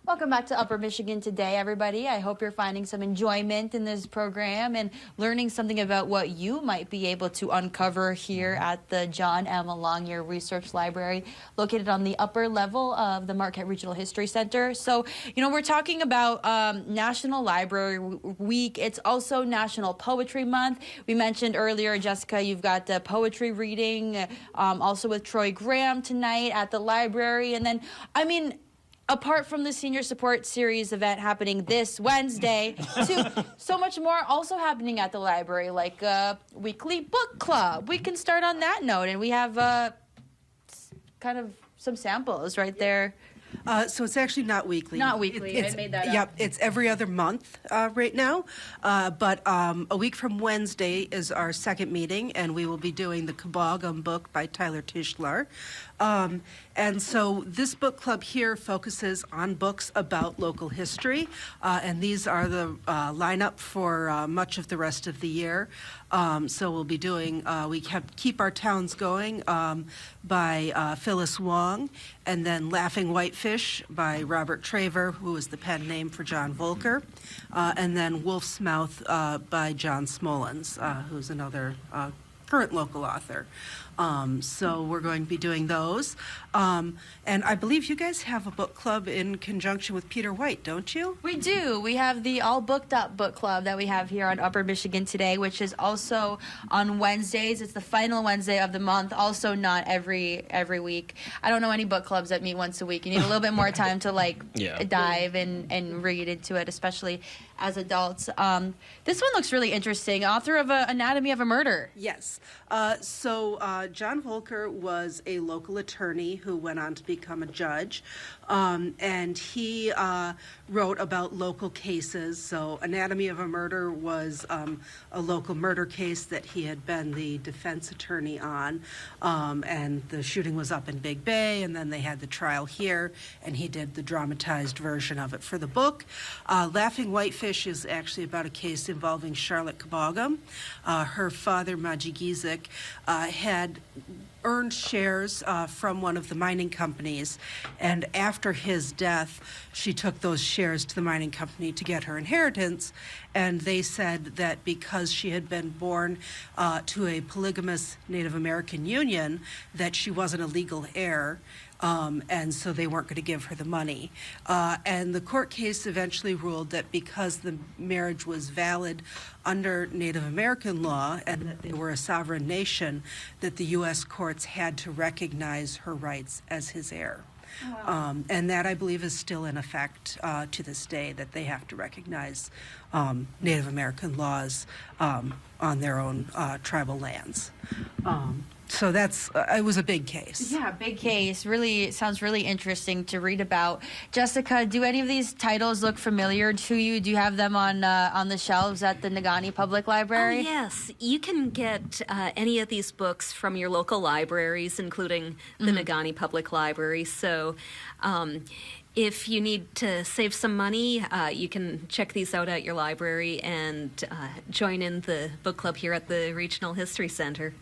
Welcome back to Upper Michigan Today, everybody. I hope you're finding some enjoyment in this program and learning something about what you might be able to uncover here at the John M. Longyear Research Library, located on the upper level of the Marquette Regional History Center. So, we're talking about National Library Week. It's also National Poetry Month. We mentioned earlier, Jessica, you've got the poetry reading, also with Troy Graham tonight at the library. And then, apart from the Senior Support Series event happening this Wednesday, so much more also happening at the library, like a weekly book club. We can start on that note, and we have kind of some samples right there. So it's actually not weekly. Not weekly. I made that up. Yep, it's every other month right now. But a week from Wednesday is our second meeting, and we will be doing the Kabagum book by Tyler Tischler. And so this book club here focuses on books about local history, and these are the lineup for much of the rest of the year. So we'll be doing, we Keep Our Towns Going by Phyllis Wong, and then Laughing Whitefish by Robert Traver, who is the pen name for John Volker, and then Wolf's Mouth by John Smollins, who's another current local author. So we're going to be doing those. And I believe you guys have a book club in conjunction with Peter White, don't you? We do. We have the All Booked Up book club that we have here on Upper Michigan Today, which is also on Wednesdays. It's the final Wednesday of the month, also not every week. I don't know any book clubs that meet once a week. You need a little bit more time to dive and read into it, especially as adults. This one looks really interesting. Author of Anatomy of a Murder. Yes. So John Volker was a local attorney who went on to become a judge, and he wrote about local cases. So Anatomy of a Murder was a local murder case that he had been the defense attorney on, and the shooting was up in Big Bay, and then they had the trial here, and he did the dramatized version of it for the book. Laughing Whitefish is actually about a case involving Charlotte Kabagum. Her father, Maji Gizik, had earned shares from one of the mining companies, and after his death, she took those shares to the mining company to get her inheritance, and they said that because she had been born to a polygamous Native American union, that she wasn't a legal heir, and so they weren't going to give her the money. And the court case eventually ruled that because the marriage was valid under Native American law and that they were a sovereign nation, that the U.S. courts had to recognize her rights as his heir. Wow. And that, I believe, is still in effect to this day, that they have to recognize Native American laws on their own tribal lands. So it was a big case. Yeah, big case. Really sounds really interesting to read about. Jessica, do any of these titles look familiar to you? Do you have them on the shelves at the Negaunee Public Library? Oh, yes. You can get any of these books from your local libraries, including the Negaunee Public Library. So if you need to save some money, you can check these out at your library and join in the book club here at the Regional History Center.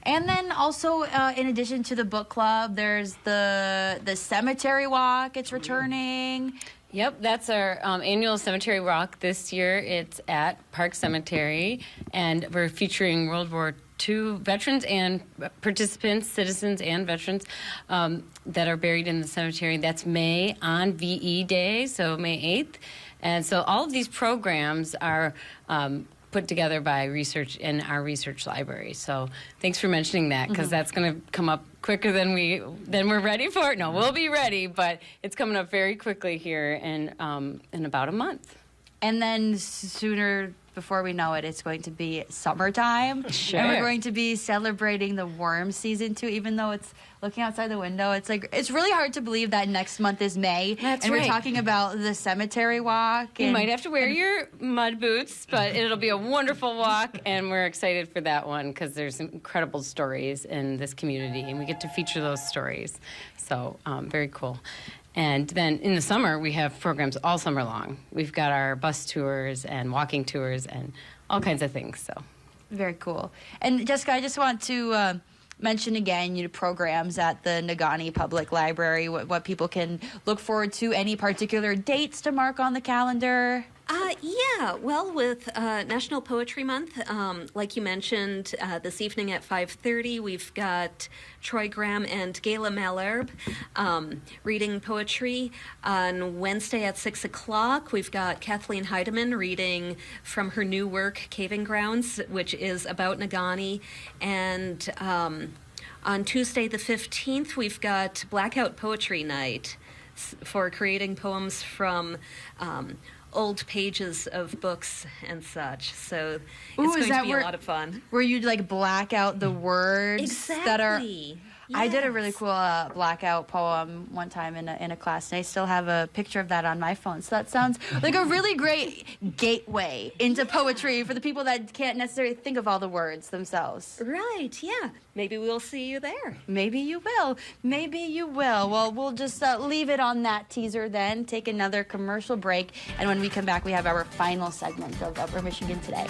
And then also, in addition to the book club, there's the cemetery walk. It's returning. Yep, that's our annual cemetery walk this year. It's at Park Cemetery, and we're featuring World War II veterans and participants, citizens and veterans that are buried in the cemetery. That's May on VE Day, so May 8th. And so all of these programs are put together by research in our research library. So thanks for mentioning that, because that's going to come up quicker than we're ready for it. No, we'll be ready, but it's coming up very quickly here in about a month. And then sooner, before we know it, it's going to be summertime. Sure. And we're going to be celebrating the worm season too, even though it's looking outside the window. It's really hard to believe that next month is May. That's and right. we're talking about the cemetery walk. You might have to wear your mud boots, but it'll be a wonderful walk, and we're excited for that one because there's incredible stories in this community, and we get to feature those stories. So very cool. And then in the summer, we have programs all summer long. We've got our bus tours and walking tours and all kinds of things. So very cool. And Jessica, I just want to mention again, programs at the Negaunee Public Library, what people can look forward to, any particular dates to mark on the calendar? Yeah, well, with National Poetry Month, like you mentioned, this evening at 5:30, we've got Troy Graham and Gayla Malherbe reading poetry. On Wednesday at 6 o'clock, we've got Kathleen Heidemann reading from her new work, Caving Grounds, which is about Negaunee. And on Tuesday the 15th, we've got Blackout Poetry Night for creating poems from old pages of books and such. So it's going to be a lot of fun. Where you like black out the words Exactly. that are. I did a Yes. really cool blackout poem one time in a class, and I still have a picture of that on my phone. So that sounds like a really great gateway into poetry for the people that can't necessarily think of all the words themselves. Right, yeah. Maybe we'll see you there. Maybe you will. Maybe you will. Well, we'll just leave it on that teaser then, take another commercial break, and when we come back, we have our final segment of Upper Michigan Today.